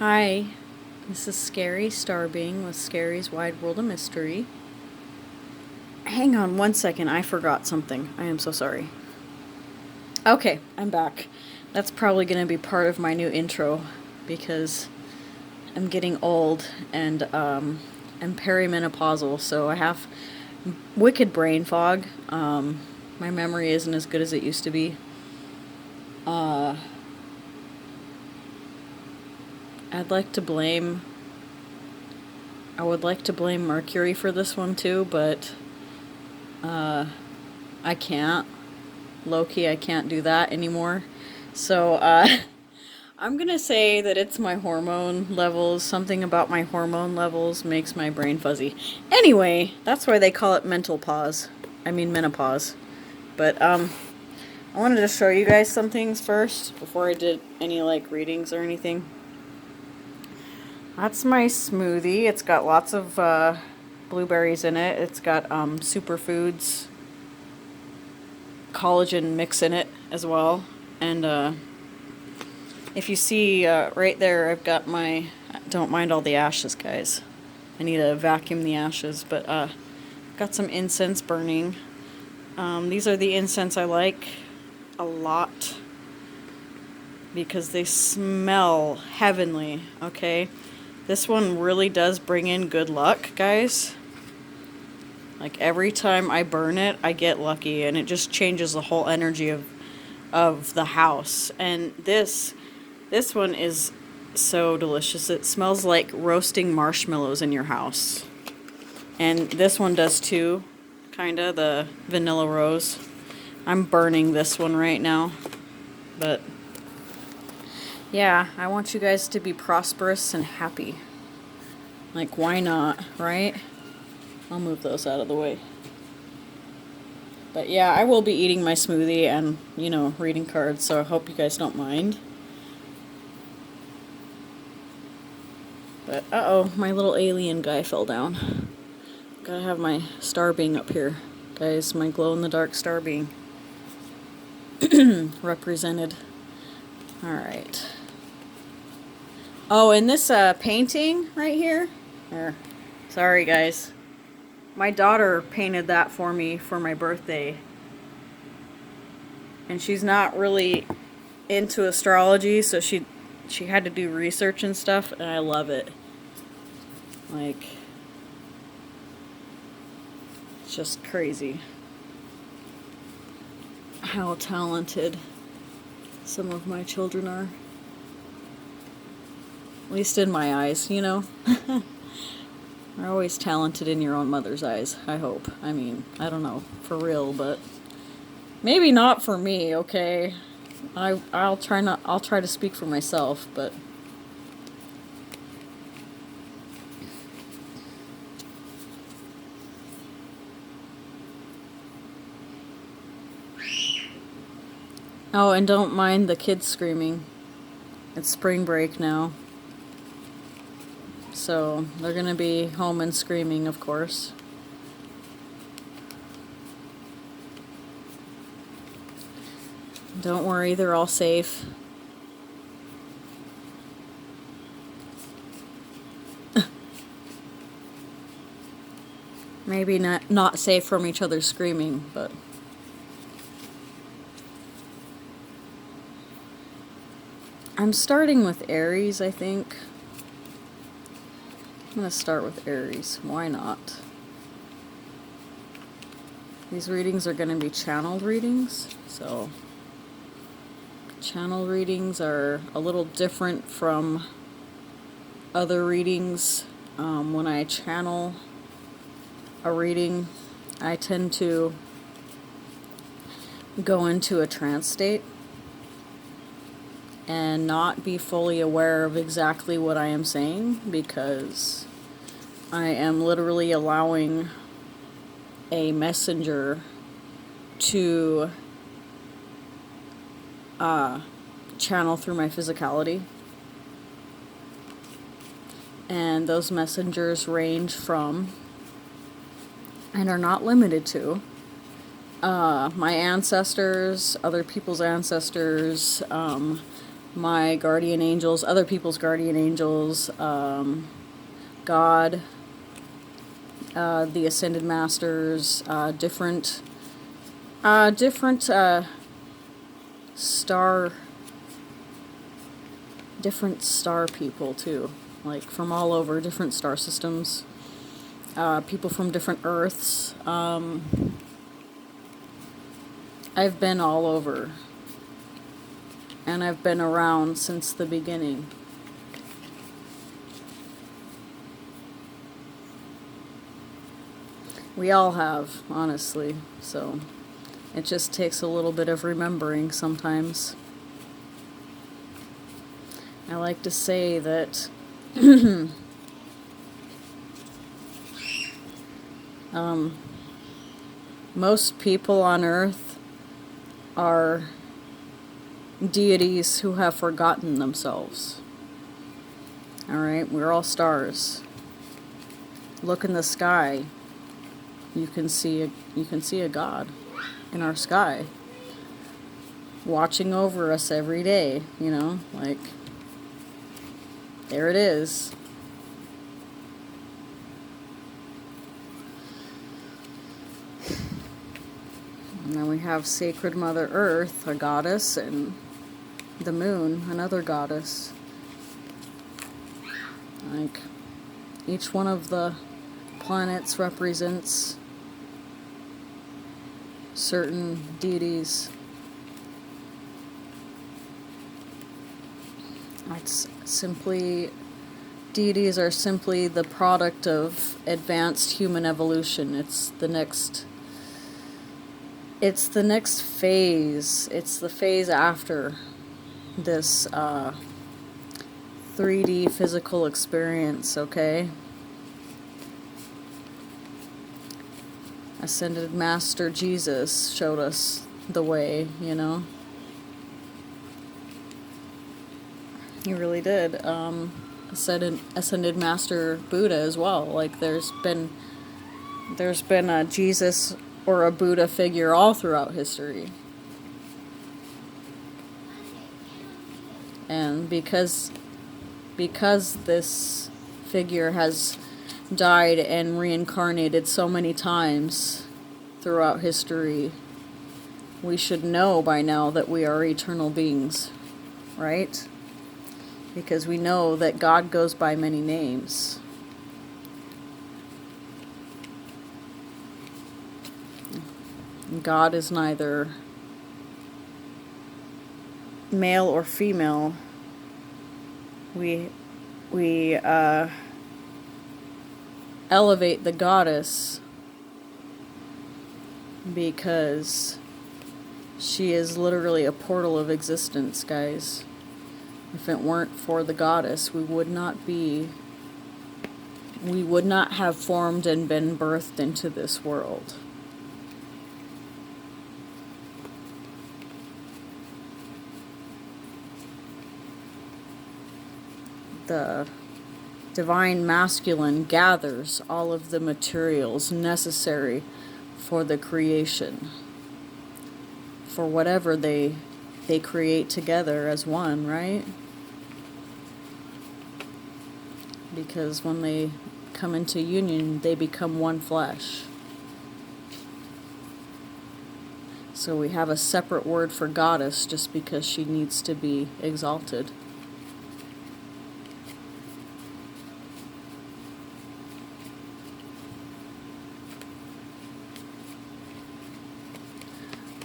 Hi, this is Scary Starbeing with Scary's Wide World of Mystery. Hang on one second, I forgot something. I am so sorry. Okay, I'm back. That's probably going to be part of my new intro because I'm getting old and I'm perimenopausal, so I have wicked brain fog. My memory isn't as good as it used to be. I'd like to blame I would like to blame Mercury for this one too, but I can't. Low-key, I can't do that anymore. So, I'm gonna say that it's my hormone levels. Something about my hormone levels makes my brain fuzzy. Anyway, that's why they call it mental pause. I mean menopause. But, I wanted to show you guys some things first before I did any, readings or anything. That's my smoothie. It's got lots of blueberries in it. It's got superfoods, collagen mix in it as well. And if you see right there, I've got my... Don't mind all the ashes, guys. I need to vacuum the ashes, but got some incense burning. These are the incense I like a lot because they smell heavenly, okay? This one really does bring in good luck, guys. Like every time I burn it, I get lucky, and it just changes the whole energy of the house. And this one is so delicious. It smells like roasting marshmallows in your house. And this one does too, kinda, the vanilla rose. I'm burning this one right now, but yeah, I want you guys to be prosperous and happy. Like, why not, right? I'll move those out of the way. But yeah, I will be eating my smoothie and, reading cards, so I hope you guys don't mind. But, uh-oh, my little alien guy fell down. Gotta have my star being up here. Guys, my glow-in-the-dark star being represented. Alright. Oh, and this painting right here. Sorry, guys. My daughter painted that for me for my birthday. And she's not really into astrology, so she had to do research and stuff, and I love it. Like, it's just crazy how talented some of my children are. At least in my eyes, You're always talented in your own mother's eyes, I hope. I mean, I don't know, for real, but maybe not for me, okay? I'll try to speak for myself, but oh, and don't mind the kids screaming. It's spring break now. So, they're gonna be home and screaming, of course. Don't worry, they're all safe. Maybe not safe from each other screaming, but... I'm starting with Aries, I think. I'm going to start with Aries. Why not? These readings are going to be channeled readings, so... Channel readings are a little different from other readings. When I channel a reading, I tend to go into a trance state and not be fully aware of exactly what I am saying, because I am literally allowing a messenger to channel through my physicality. And those messengers range from, and are not limited to, my ancestors, other people's ancestors, my guardian angels, other people's guardian angels, God, the ascended masters, different star people too, like from all over, different star systems, people from different earths. I've been all over, and I've been around since the beginning. We all have, honestly, so it just takes a little bit of remembering sometimes. I like to say that most people on Earth are deities who have forgotten themselves. Alright, we're all stars. Look in the sky. You can see a God in our sky, watching over us every day, you know, like, there it is. And then we have Sacred Mother Earth, a goddess, and the moon, another goddess. Like, each one of the planets represents certain deities. It's simply, deities are simply the product of advanced human evolution. It's the next phase. It's the phase after this 3D physical experience, okay? Ascended Master Jesus showed us the way, you know? He really did. Ascended Master Buddha as well. Like, there's been a Jesus or a Buddha figure all throughout history. And because this figure has died and reincarnated so many times throughout history, we should know by now that we are eternal beings, right? Because we know that God goes by many names. God is neither male or female. We elevate the goddess because she is literally a portal of existence, guys. If it weren't for the goddess, we would not have formed and been birthed into this world. The divine masculine gathers all of the materials necessary for the creation, for whatever they create together as one, right? Because when they come into union, they become one flesh. So we have a separate word for goddess just because she needs to be exalted.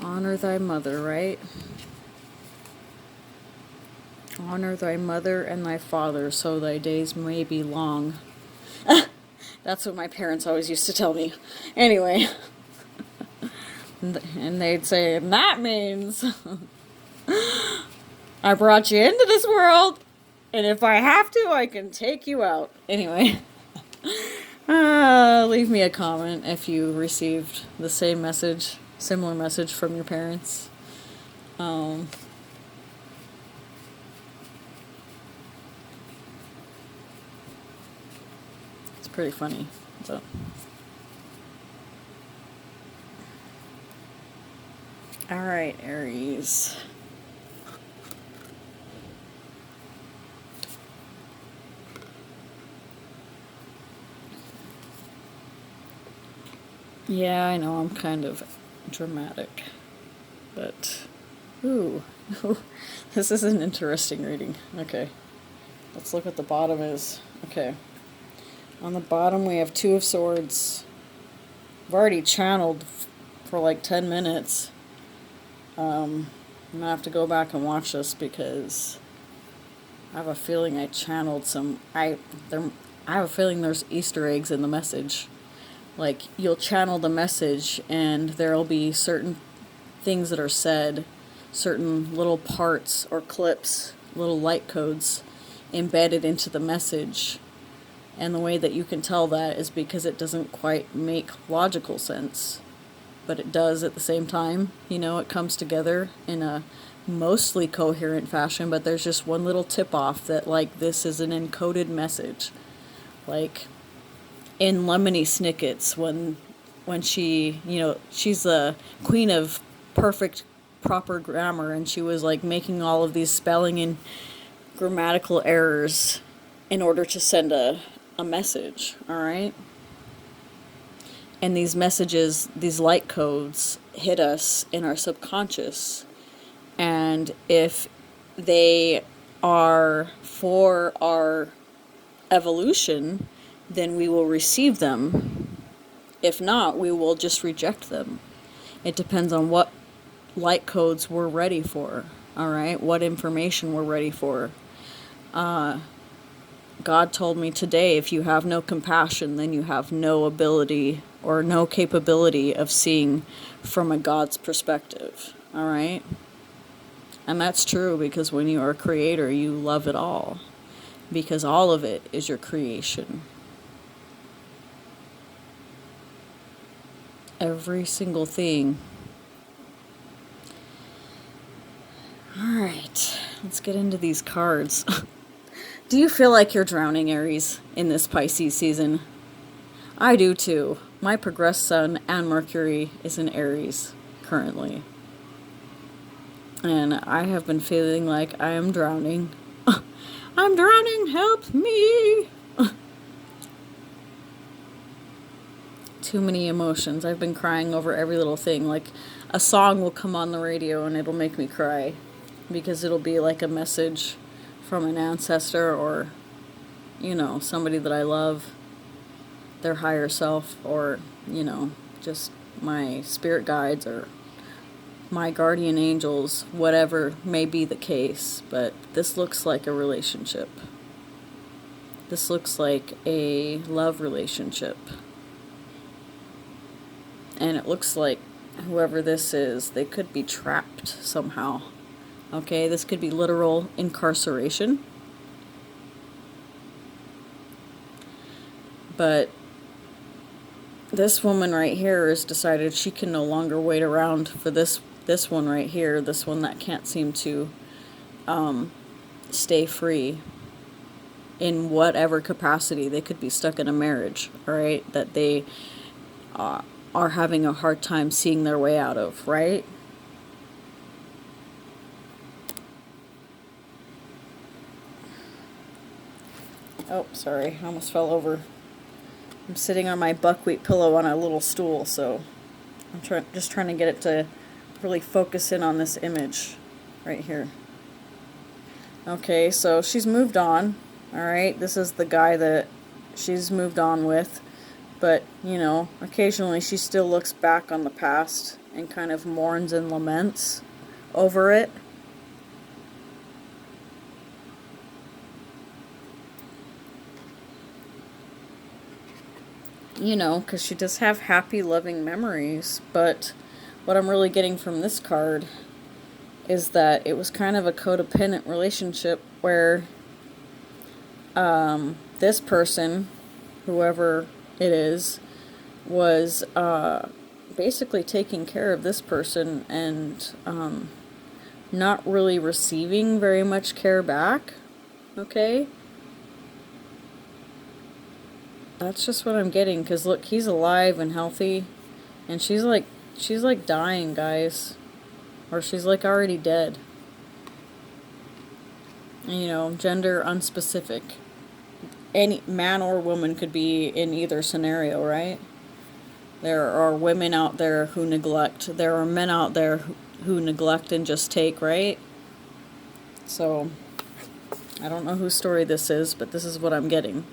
Honor thy mother, right? Honor thy mother and thy father, so thy days may be long. That's what my parents always used to tell me. Anyway. And they'd say, and that means I brought you into this world, and if I have to, I can take you out. Anyway. Leave me a comment if you received the same message, similar message from your parents. It's pretty funny. So. Alright, Aries. Yeah, I know I'm kind of dramatic, but ooh, this is an interesting reading. Okay, let's look what the bottom is. Okay, on the bottom we have Two of Swords. I've already channeled for like 10 minutes. I'm gonna have to go back and watch this because I have a feeling I channeled some. I have a feeling there's Easter eggs in the message. Like, you'll channel the message and there'll be certain things that are said, certain little parts or clips, little light codes embedded into the message. And the way that you can tell that is because it doesn't quite make logical sense, but it does at the same time. You know, it comes together in a mostly coherent fashion, but there's just one little tip off that, like, this is an encoded message. Like, in Lemony Snicket's, when she, you know, she's the queen of perfect proper grammar, and she was like making all of these spelling and grammatical errors in order to send a message, all right? And these messages, these light codes, hit us in our subconscious. And if they are for our evolution, then we will receive them. If not, we will just reject them. It depends on what light codes we're ready for, all right? What information we're ready for. God told me today, if you have no compassion, then you have no ability or no capability of seeing from a God's perspective, all right? And that's true, because when you are a creator, you love it all, because all of it is your creation. Every single thing. All right, let's get into these cards. Do you feel like you're drowning, Aries, in this Pisces season? I do too. My progressed sun and Mercury is in Aries currently. And I have been feeling like I am drowning. I'm drowning, help me! Too many emotions. I've been crying over every little thing. Like, a song will come on the radio and it'll make me cry, because it'll be like a message from an ancestor, or, you know, somebody that I love, their higher self, or, you know, just my spirit guides or my guardian angels, whatever may be the case. But this looks like a relationship. This looks like a love relationship. And it looks like whoever this is, they could be trapped somehow. Okay, this could be literal incarceration. But this woman right here has decided she can no longer wait around for this one right here, this one that can't seem to stay free in whatever capacity. They could be stuck in a marriage, all right, that they are having a hard time seeing their way out of, right? Oh, sorry, I almost fell over. I'm sitting on my buckwheat pillow on a little stool, so I'm just trying to get it to really focus in on this image right here. Okay, so she's moved on, all right? This is the guy that she's moved on with, but, you know, occasionally she still looks back on the past and kind of mourns and laments over it. You know, because she does have happy, loving memories. But what I'm really getting from this card is that it was kind of a codependent relationship where this person, whoever it is, was basically taking care of this person and not really receiving very much care back. Okay? That's just what I'm getting, because look, he's alive and healthy, and she's like dying, guys, or she's like already dead. And, you know, gender unspecific. Any man or woman could be in either scenario, right? There are women out there who neglect. There are men out there who neglect and just take, right? So, I don't know whose story this is, but this is what I'm getting.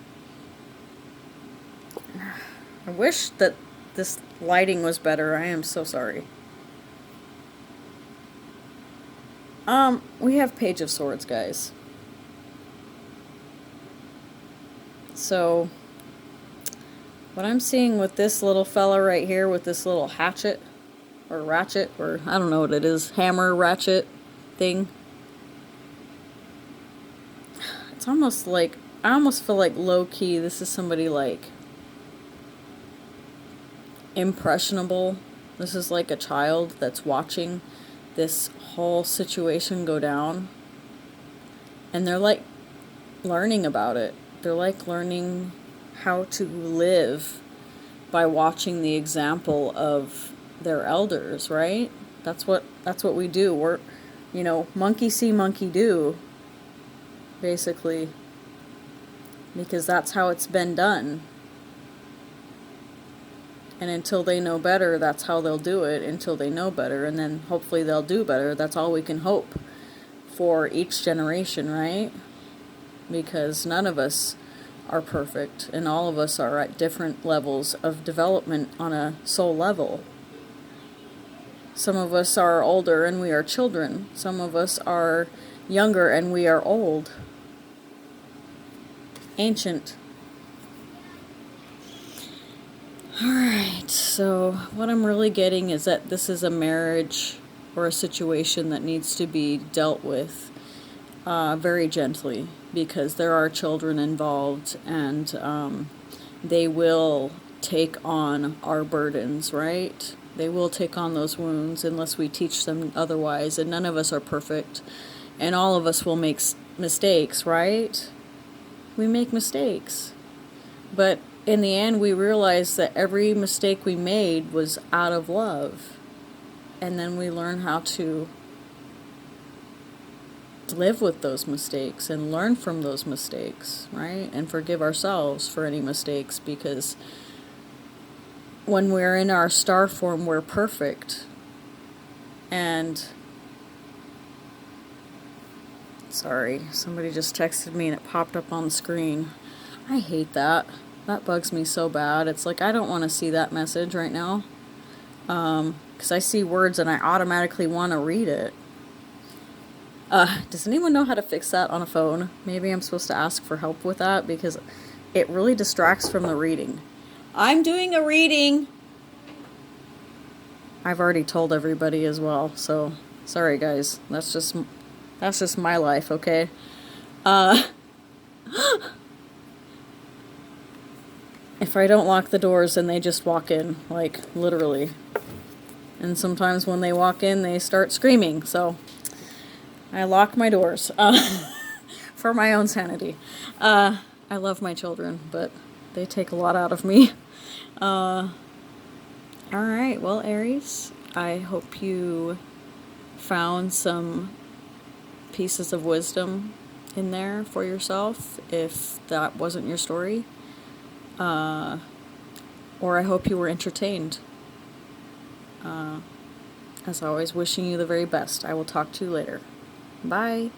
I wish that this lighting was better. I am so sorry. We have Page of Swords, guys. So, what I'm seeing with this little fella right here with this little hatchet, or ratchet, or I don't know what it is, hammer, ratchet thing. It's almost like, I almost feel like low-key this is somebody like impressionable. This is like a child that's watching this whole situation go down. And they're like learning about it. They're like learning how to live by watching the example of their elders, right? That's what we do. We're, monkey see, monkey do, basically, because that's how it's been done. And until they know better, that's how they'll do it, until they know better, and then hopefully they'll do better. That's all we can hope for each generation, right? Because none of us are perfect, and all of us are at different levels of development on a soul level. Some of us are older and we are children. Some of us are younger and we are old. Ancient. Alright, so what I'm really getting is that this is a marriage or a situation that needs to be dealt with very gently, because there are children involved, and they will take on our burdens, right? They will take on those wounds unless we teach them otherwise, and none of us are perfect, and all of us will make mistakes, right? We make mistakes. But in the end, we realize that every mistake we made was out of love. And then we learn how to live with those mistakes and learn from those mistakes, right? And forgive ourselves for any mistakes, because when we're in our star form, we're perfect. And sorry, somebody just texted me and it popped up on the screen. I hate that. That bugs me so bad. It's like, I don't want to see that message right now. Because I see words and I automatically want to read it. Does anyone know how to fix that on a phone? Maybe I'm supposed to ask for help with that, because it really distracts from the reading. I'm doing a reading! I've already told everybody as well, so sorry guys. That's just my life, okay? If I don't lock the doors, then they just walk in, like, literally. And sometimes when they walk in, they start screaming, so I lock my doors, for my own sanity. I love my children, but they take a lot out of me. Alright, well, Aries, I hope you found some pieces of wisdom in there for yourself, if that wasn't your story. Or I hope you were entertained. As always, wishing you the very best. I will talk to you later. Bye.